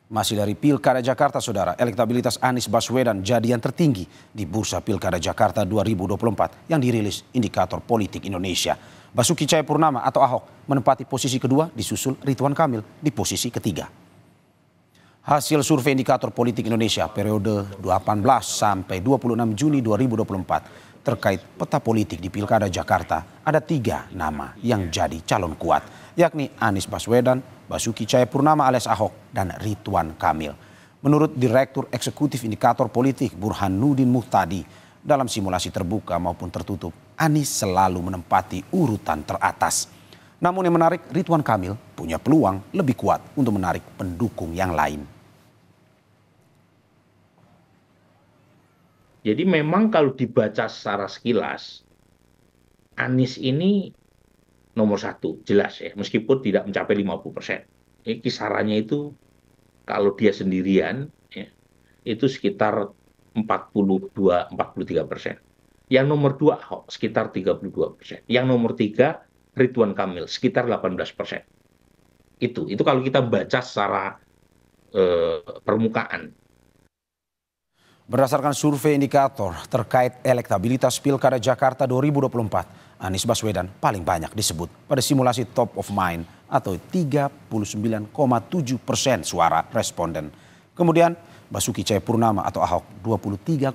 Masih dari Pilkada Jakarta, Saudara, elektabilitas Anies Baswedan jadi yang tertinggi di Bursa Pilkada Jakarta 2024 yang dirilis Indikator Politik Indonesia. Basuki Cahayapurnama atau Ahok menempati posisi kedua, disusul Ridwan Kamil di posisi ketiga. Hasil survei Indikator Politik Indonesia periode 18 sampai 26 Juni 2024 terkait peta politik di Pilkada Jakarta, ada 3 nama yang jadi calon kuat, yakni Anies Baswedan, Basuki Cahayapurnama alias Ahok, dan Ridwan Kamil. Menurut Direktur Eksekutif Indikator Politik Burhanuddin Muhtadi, dalam simulasi terbuka maupun tertutup, Anies selalu menempati urutan teratas. Namun yang menarik, Ridwan Kamil punya peluang lebih kuat untuk menarik pendukung yang lain. Jadi memang kalau dibaca secara sekilas, Anies ini nomor 1, jelas ya, meskipun tidak mencapai 50%. Kisarannya itu kalau dia sendirian, ya, itu sekitar 42-43%. Yang nomor 2 Ahok sekitar 32%. Yang nomor 3 Ridwan Kamil sekitar 18%. Itu kalau kita baca secara permukaan. Berdasarkan survei indikator terkait elektabilitas Pilkada Jakarta 2024, Anies Baswedan paling banyak disebut pada simulasi top of mind atau 39,7% suara responden. Kemudian Basuki Cahayapurnama atau Ahok 23,8%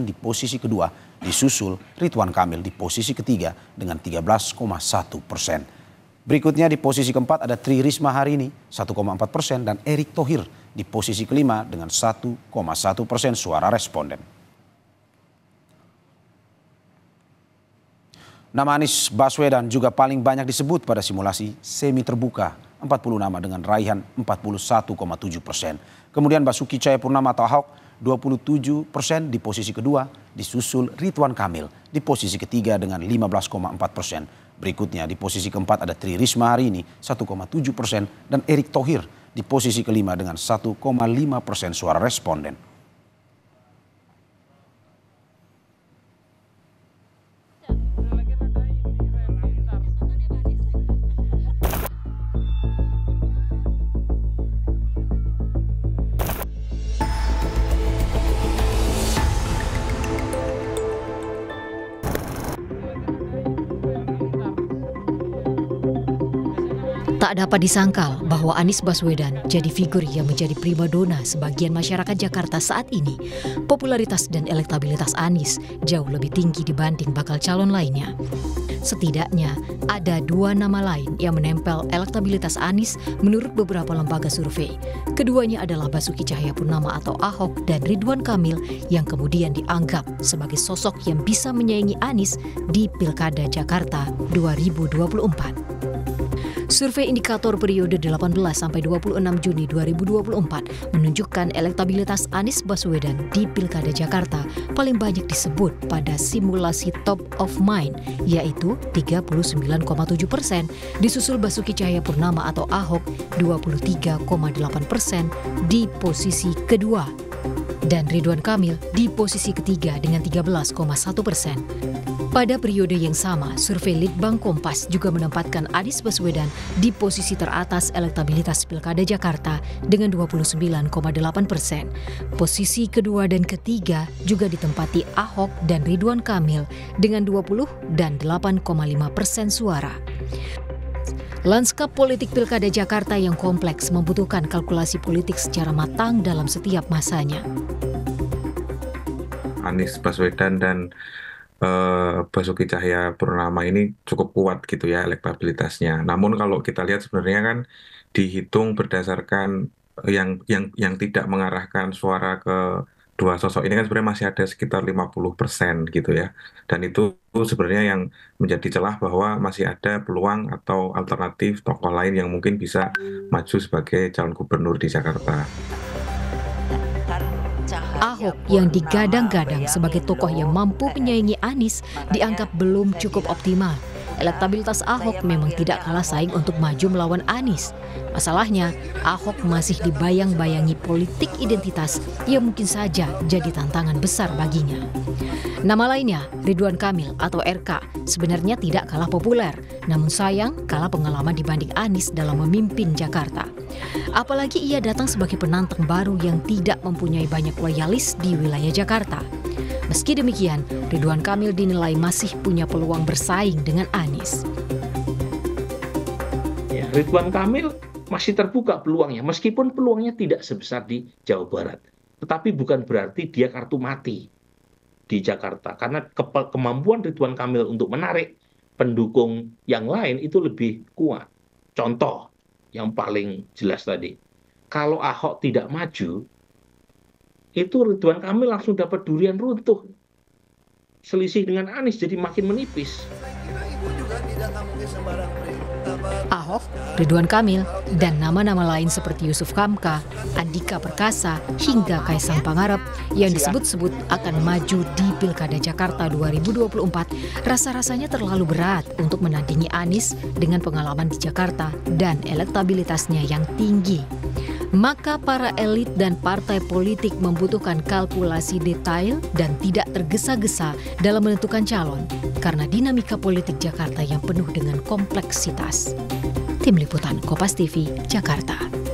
di posisi kedua, disusul Ridwan Kamil di posisi ketiga dengan 13,1%. Berikutnya di posisi keempat ada Tri Risma hari ini 1,4% dan Erick Thohir di posisi kelima dengan 1,1% suara responden. Nama Anies Baswedan juga paling banyak disebut pada simulasi semi terbuka, 40 nama dengan raihan 41,7%. Kemudian Basuki Cahayapurnama atau Ahok 27% di posisi kedua, disusul Ridwan Kamil di posisi ketiga dengan 15,4%. Berikutnya di posisi keempat ada Tri Risma hari ini 1,7% dan Erick Thohir di posisi kelima dengan 1,5% suara responden. Tak dapat disangkal bahwa Anies Baswedan jadi figur yang menjadi primadona sebagian masyarakat Jakarta saat ini. Popularitas dan elektabilitas Anies jauh lebih tinggi dibanding bakal calon lainnya. Setidaknya ada 2 nama lain yang menempel elektabilitas Anies menurut beberapa lembaga survei. Keduanya adalah Basuki Cahayapurnama atau Ahok dan Ridwan Kamil yang kemudian dianggap sebagai sosok yang bisa menyaingi Anies di Pilkada Jakarta 2024. Survei indikator periode 18 sampai 26 Juni 2024 menunjukkan elektabilitas Anies Baswedan di Pilkada Jakarta paling banyak disebut pada simulasi top of mind, yaitu 39,7%, disusul Basuki Cahayapurnama atau Ahok 23,8% di posisi kedua, dan Ridwan Kamil di posisi ketiga dengan 13,1%. Pada periode yang sama, survei Litbang Kompas juga menempatkan Anies Baswedan di posisi teratas elektabilitas Pilkada Jakarta dengan 29,8%. Posisi kedua dan ketiga juga ditempati Ahok dan Ridwan Kamil dengan 20 dan 8,5% suara. Lanskap politik Pilkada Jakarta yang kompleks membutuhkan kalkulasi politik secara matang dalam setiap masanya. Anies Baswedan dan Basuki Cahayapurnama ini cukup kuat gitu ya elektabilitasnya. Namun kalau kita lihat sebenarnya kan dihitung berdasarkan yang tidak mengarahkan suara ke dua sosok ini kan sebenarnya masih ada sekitar 50% gitu ya. Dan itu sebenarnya yang menjadi celah bahwa masih ada peluang atau alternatif tokoh lain yang mungkin bisa maju sebagai calon gubernur di Jakarta. Ahok yang digadang-gadang sebagai tokoh yang mampu menyaingi Anies dianggap belum cukup optimal. Elektabilitas Ahok memang tidak kalah saing untuk maju melawan Anies. Masalahnya, Ahok masih dibayang-bayangi politik identitas yang mungkin saja jadi tantangan besar baginya. Nama lainnya, Ridwan Kamil atau RK, sebenarnya tidak kalah populer. Namun sayang, kalah pengalaman dibanding Anies dalam memimpin Jakarta. Apalagi ia datang sebagai penantang baru yang tidak mempunyai banyak loyalis di wilayah Jakarta. Meski demikian, Ridwan Kamil dinilai masih punya peluang bersaing dengan Anies. Ya, Ridwan Kamil masih terbuka peluangnya, meskipun peluangnya tidak sebesar di Jawa Barat. Tetapi bukan berarti dia kartu mati di Jakarta, karena kemampuan Ridwan Kamil untuk menarik pendukung yang lain itu lebih kuat. Contoh yang paling jelas tadi, kalau Ahok tidak maju, itu Ridwan Kamil langsung dapat durian runtuh. Selisih dengan Anies jadi makin menipis. Ahok, Ridwan Kamil, dan nama-nama lain seperti Yusuf Kamka, Andika Perkasa, hingga Kaisang Pangarep yang disebut-sebut akan maju di Pilkada Jakarta 2024 rasa-rasanya terlalu berat untuk menandingi Anies dengan pengalaman di Jakarta dan elektabilitasnya yang tinggi. Maka para elit dan partai politik membutuhkan kalkulasi detail dan tidak tergesa-gesa dalam menentukan calon karena dinamika politik Jakarta yang penuh dengan kompleksitas. Tim Liputan Kompas TV, Jakarta.